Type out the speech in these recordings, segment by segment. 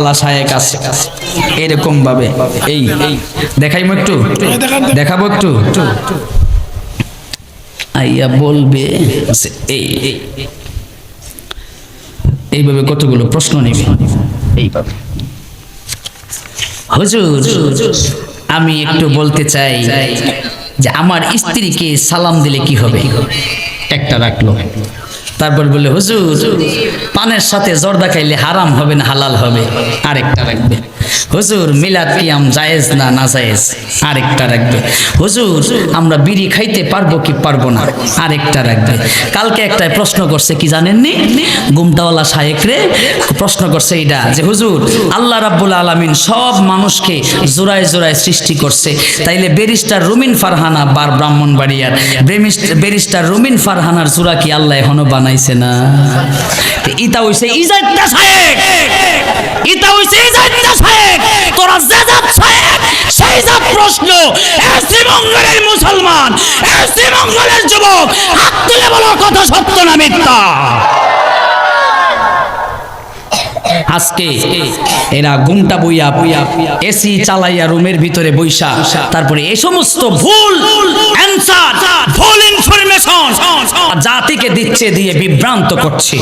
ঘুমটাওয়ালা শায়েক আছে এরকম ভাবে এই দেখাইবো একটু, দেখাবো একটু, আইয়া বলবে এই এইভাবে কতগুলো প্রশ্ন নেবে এইভাবে। হুজুর আমি একটু বলতে চাই যে আমার স্ত্রীকে সালাম দিলে কি হবে? একটা রাখলো, তারপর বলে হুজুর পানের সাথে জর্দা খাইলে হারাম হবে না হালাল হবে? আরেকটা রাখবে। হুজুর মিলাদ কিয়াম জায়েজ না নাজায়েজ? আরেকটা রাখবে। হুজুর আমরা বিড়ি খাইতে পারবো কি পারবো না? আরেকটা রাখবে। কালকে একটা প্রশ্ন করছে কি জানেননি? ঘুমটাওয়ালা শায়েকরে প্রশ্ন করছে এইটা যে হুজুর আল্লাহ রাব্বুল আলামিন সব মানুষকে জোড়ায় জোড়ায় সৃষ্টি করছে, তাইলে ব্যারিস্টার রুমিন ফারহানা বার ব্রাহ্মণবাড়িয়ার ব্যারিস্টার রুমিন ফারহানার জোড়া কি আল্লাহ এখনো বানাইছে না? ইতা হইছে ইজাইদা শায়েক, ইতা হইছে ইজাইদা শায়েক, তোরা জাজাত শায়েক সেই জাত প্রশ্ন। শ্রীমঙ্গলের মুসলমান, শ্রীমঙ্গলের যুবক হাত তুলে বলো কথা সত্য না মিথ্যা? আজকে এরা ঘুমটা বইয়া এসি চালাইয়া রুমের ভিতরে বইসা তারপরে এই সমস্ত ভুল অ্যানসার, ভুল ইনফরমেশন জাতিকে দিচ্ছে, দিয়ে বিভ্রান্ত করছে।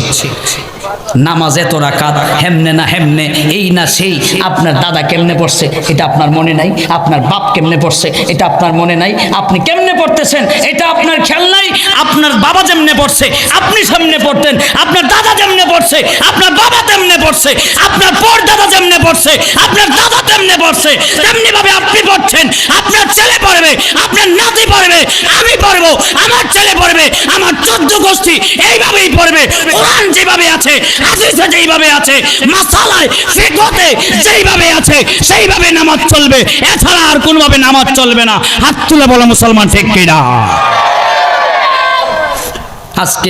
নামাজ এত রাকাত, হেমনে না হেমনে, এই না সেই, আপনার দাদা কেমনে পড়ছে এটা আপনার মনে নাই, আপনার বাপ কেমনে পড়ছে এটা আপনার মনে নাই, আপনি কেমনে পড়তেছেন এটা আপনার খেয়াল নাই, আপনার বাবা যেমনে পড়ছে আপনি সামনে পড়তেন, আপনার দাদা যেমনে পড়ছে আপনার বাবা তেমনে পড়ছে, আপনার পরদাদা যেমনে পড়ছে আপনার দাদা তেমনে পড়ছে, তেমনি ভাবে আপনি পড়ছেন, আপনার ছেলে পড়বে, আপনার নাতি পড়বে, আমি পড়বো, আমার ছেলে পড়বে, আমার 14 গোষ্ঠী এইভাবেই পড়বে। কোরআন যেভাবে আছে, হাদিসে যেভাবে আছে, মাসালায় ফিকহতে যেভাবে আছে সেইভাবে নামাজ চলবে, এছাড়া আর কোনোভাবে নামাজ চলবে না। হাত তুলে বলো মুসলমান ঠিক কিনা? আজকে